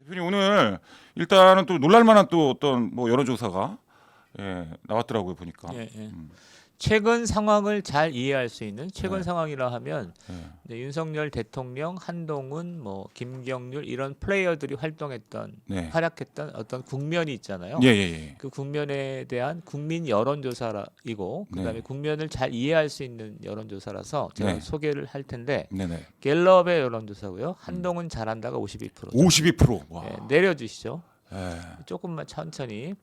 대표님 오늘 일단은 또 놀랄만한 또 어떤 뭐 여론조사가 나왔더라고요 보니까. 예, 예. 최근 상황을 잘 이해할 수 있는 최근 네. 상황이라 하면 네. 이제 윤석열 대통령, 한동훈, 뭐 김경률 이런 플레이어들이 활동했던 네. 활약했던 어떤 국면이 있잖아요. 예. 그 국면에 대한 국민 여론조사이고 그다음에 네. 국면을 잘 이해할 수 있는 여론조사라서 제가 네. 소개를 할 텐데 네네. 갤럽의 여론조사고요. 한동훈 잘한다가 52%. 52%. 와. 내려주시죠. 예. 조금만 천천히.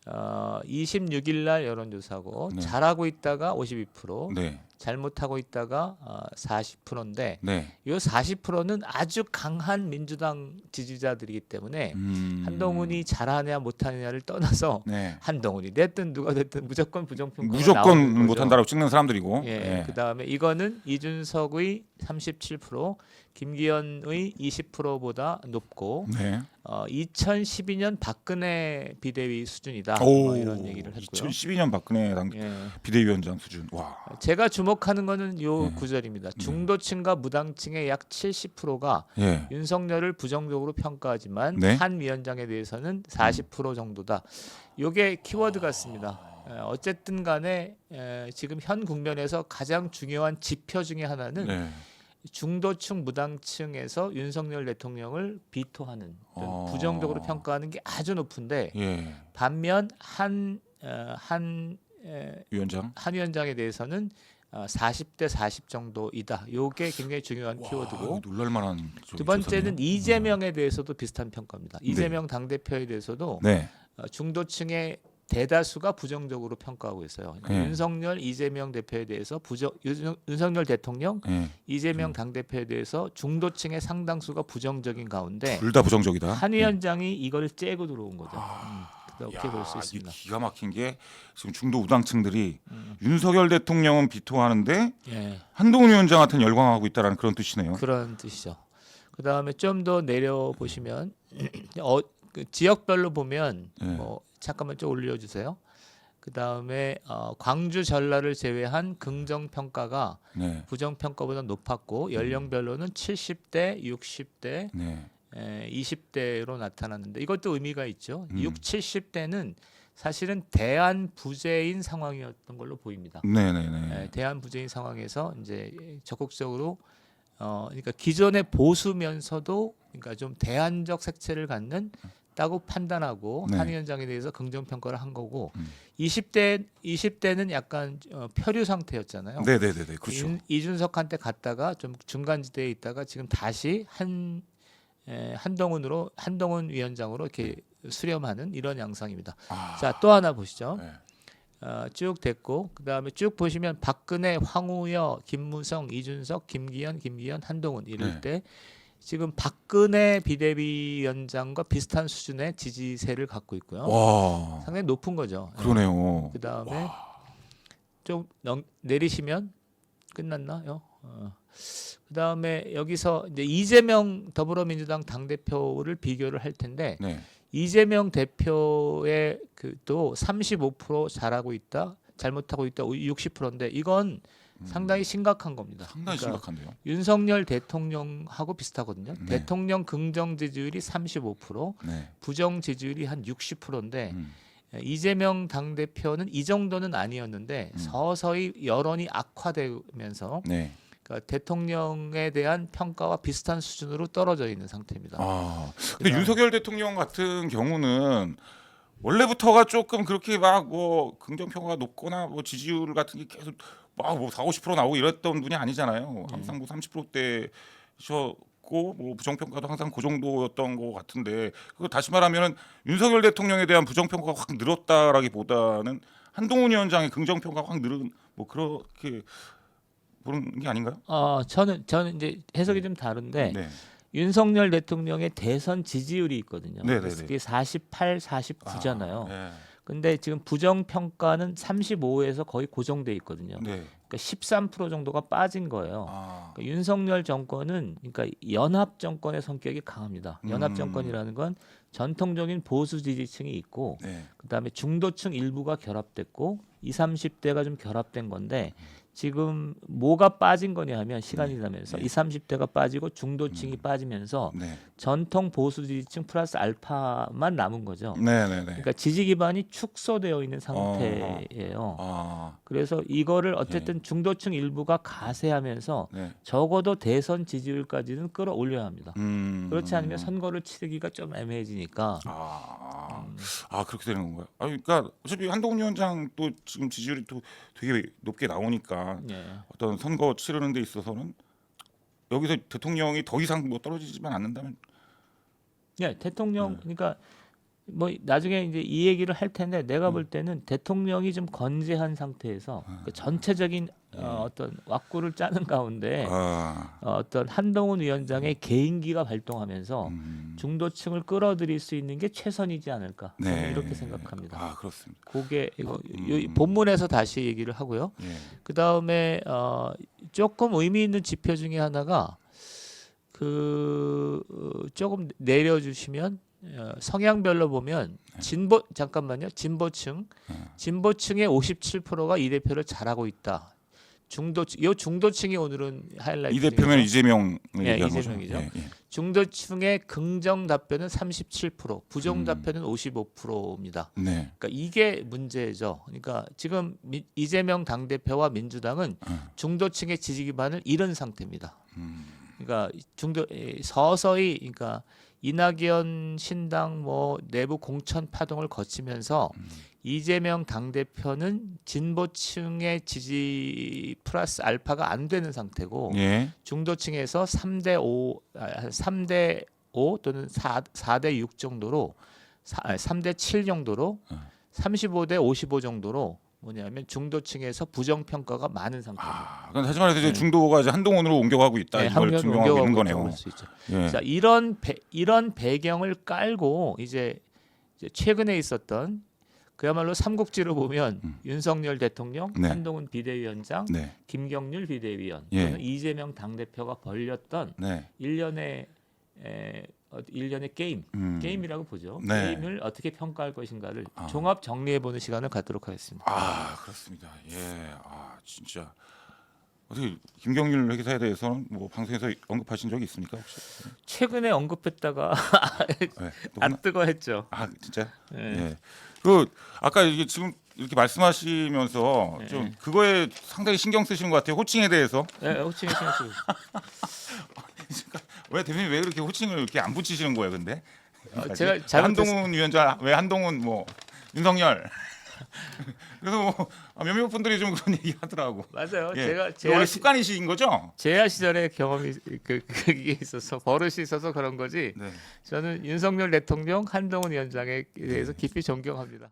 26일 날 여론조사고 네. 잘하고 있다가 52%, 네. 잘못하고 있다가 40%인데 네. 이 40%는 아주 강한 민주당 지지자들이기 때문에 한동훈이 잘하냐 못하느냐를 떠나서 네. 한동훈이 됐든 누가 됐든 무조건 부정평가가 무조건 나오는 거죠. 못한다라고 찍는 사람들이고. 예. 그다음에 이거는 이준석의 37%, 김기현의 20%보다 높고 네. 2012년 박근혜 비대위 수준이다. 오. 뭐 이런 얘기를 했고요. 2012년 박근혜 당 예. 비대위원장 수준. 와. 제가 주목하는 거는 요 네. 구절입니다. 중도층과 무당층의 약 70%가 예. 윤석열을 부정적으로 평가하지만 네. 한 위원장에 대해서는 40% 정도다. 요게 키워드 같습니다. 어쨌든 간에 지금 현 국면에서 가장 중요한 지표 중에 하나는 네. 중도층 무당층에서 윤석열 대통령을 비토하는 부정적으로 평가하는 게 아주 높은데 예. 반면 한 위원장. 위원장에 대해서는 40대 40 정도이다. 요게 굉장히 중요한 키워드고 놀랄만한. 두 번째는 조사네요. 이재명에 대해서도 비슷한 평가입니다. 이재명 당대표에 대해서도 네. 중도층의 대다수가 부정적으로 평가하고 있어요. 네. 윤석열, 이재명 대표에 대해서 윤석열 대통령, 네. 이재명 당대표에 대해서 중도층의 상당수가 부정적인 가운데 둘 다 부정적이다. 한 위원장이 이걸 째고 들어온 거죠. 그렇게 볼 수 야, 있습니다. 이게 기가 막힌 게 지금 중도 우당층들이 윤석열 대통령은 비토하는데 예, 한동훈 위원장 같은 열광하고 있다라는 그런 뜻이네요. 그런 뜻이죠. 그 다음에 좀 더 내려 보시면 그 지역별로 보면 네. 뭐 잠깐만 좀 올려주세요. 그 다음에 광주 전라를 제외한 긍정 평가가 네. 부정 평가보다 높았고 연령별로는 70대, 60대, 네. 20대로 나타났는데 이것도 의미가 있죠. 6, 70대는 사실은 대안 부재인 상황이었던 걸로 보입니다. 네네네. 대안 부재인 상황에서 이제 적극적으로 그러니까 기존의 보수면서도 그러니까 좀 대안적 색채를 갖는 다고 판단하고 네. 한 위원장에 대해서 긍정 평가를 한 거고 20대는 약간 표류 상태였잖아요. 네네네. 그렇죠. 이준석한테 갔다가 좀 중간지대에 있다가 지금 다시 한동훈 위원장으로 이렇게 수렴하는 이런 양상입니다. 자, 또 하나 보시죠. 네. 쭉 됐고 그 다음에 쭉 보시면 박근혜, 황우여, 김무성, 이준석, 김기현, 한동훈 이럴 네. 때 지금 박근혜 비대위원장과 비슷한 수준의 지지세를 갖고 있고요. 와. 상당히 높은 거죠. 그러네요. 그 다음에 좀 내리시면 끝났나요? 그 다음에 여기서 이제 이재명 더불어민주당 당대표를 비교를 할 텐데 네. 이재명 대표의 그또 35% 잘하고 있다, 잘못하고 있다 60%인데 이건 상당히 심각한 겁니다. 상당히 그러니까 심각한데요. 윤석열 대통령하고 비슷하거든요. 네. 대통령 긍정 지지율이 35%, 네. 부정 지지율이 한 60%인데 음. 이재명 당대표는 이 정도는 아니었는데 서서히 여론이 악화되면서 네. 그러니까 대통령에 대한 평가와 비슷한 수준으로 떨어져 있는 상태입니다. 근데 윤석열 대통령 같은 경우는 원래부터가 조금 그렇게 막 뭐 긍정 평가가 높거나 뭐 지지율 같은 게 계속 막뭐 40, 50% 나오고 이랬던 분이 아니잖아요. 항상 뭐 30%대셨고 뭐 부정 평가도 항상 그 정도였던 것 같은데 그거 다시 말하면은 윤석열 대통령에 대한 부정 평가가 확 늘었다라기보다는 한동훈 위원장의 긍정 평가가 확 늘은 뭐 그렇게 보는 게 아닌가요? 저는 이제 해석이 좀 다른데 네. 윤석열 대통령의 대선 지지율이 있거든요. 네네네. 그래서 그게 48, 49잖아요. 네. 근데 지금 부정 평가는 35에서 거의 고정돼 있거든요. 네. 그러니까 13% 정도가 빠진 거예요. 그러니까 윤석열 정권은 그러니까 연합 정권의 성격이 강합니다. 연합 정권이라는 건 전통적인 보수 지지층이 있고 네. 그다음에 중도층 일부가 결합됐고 20, 30대가 좀 결합된 건데 지금 뭐가 빠진 거냐 하면 시간이 지나면서 네. 20, 30대가 빠지고 중도층이 빠지면서 네. 전통 보수 지지층 플러스 알파만 남은 거죠. 네, 네, 네. 그러니까 지지 기반이 축소되어 있는 상태예요. 아. 그래서 이거를 어쨌든 중도층 일부가 가세하면서 네. 적어도 대선 지지율까지는 끌어올려야 합니다. 그렇지 않으면 음. 선거를 치르기가 좀 애매해지니까. 그렇게 되는 건가요? 그러니까 어차피 한동훈 위원장 또 지금 지지율이 또 되게 높게 나오니까 예. 어떤 선거 치르는 데 있어서는 여기서 대통령이 더 이상 뭐 떨어지지만 않는다면 예, 대통령 그러니까 뭐 나중에 이제 이 얘기를 할 텐데 내가 볼 때는 대통령이 좀 건재한 상태에서 그 전체적인 어떤 왁구를 짜는 가운데 어떤 한동훈 위원장의 개인기가 발동하면서 중도층을 끌어들일 수 있는 게 최선이지 않을까 저는 네. 이렇게 생각합니다. 그렇습니다. 그게 이거 이 본문에서 다시 얘기를 하고요. 예. 그 다음에 조금 의미 있는 지표 중에 하나가 조금 내려주시면 성향별로 보면 진보층의 57%가 이 대표를 잘하고 있다. 중도층이 오늘은 하이라이트. 이 대표면 이재명을 예, 얘기한 이재명이죠. 거죠. 예, 예. 중도층의 긍정 답변은 37%, 부정 답변은 55%입니다. 네. 그러니까 이게 문제죠. 그러니까 지금 이재명 당대표와 민주당은 중도층의 지지 기반을 잃은 상태입니다. 그러니까 서서히 그러니까 이낙연 신당 뭐 내부 공천 파동을 거치면서 이재명 당대표는 진보층의 지지 플러스 알파가 안 되는 상태고 예. 중도층에서 3대 5 또는 4대 6 정도로 3대 7 정도로 35대 55 정도로 뭐냐면 중도층에서 부정 평가가 많은 상태입니다. 그럼 다시 말해서 이제 중도가 이제 한동훈으로 옮겨가고 있다. 이걸 증명하고 있는 거네요. 볼 수 있죠. 예. 자, 이런 배경을 깔고 이제 최근에 있었던 그야말로 삼국지로 보면 윤석열 대통령, 네. 한동훈 비대위원장, 네. 김경률 비대위원 예. 또는 이재명 당대표가 벌였던 네. 일련의 게임, 게임이라고 보죠. 게임을 어떻게 평가할 것인가를 종합 정리해보는 시간을 갖도록 하겠습니다. 그렇습니다. 예. 진짜 어떻게 김경률 회계사에 대해서는 뭐 방송에서 언급하신 적이 있습니까 혹시? 최근에 언급했다가 네. 안 뜨거했죠. 진짜? 네. 예. 아까 이게 지금 이렇게 말씀하시면서 좀 그거에 상당히 신경 쓰시는 것 같아요. 호칭에 대해서. 네, 호칭에 신경 쓰고 왜 대표님 왜 그렇게 호칭을 이렇게 안 붙이시는 거예요, 근데? 제가 한동훈 위원장 왜 한동훈 뭐 윤석열. 그래서 뭐 몇몇 분들이 좀 그런 얘기 하더라고. 맞아요. 예. 제가 원래 습관이신 거죠? 재야 시절에 경험이 그게 있어서 버릇이 있어서 그런 거지. 네. 저는 윤석열 대통령, 한동훈 위원장에 대해서 깊이 존경합니다.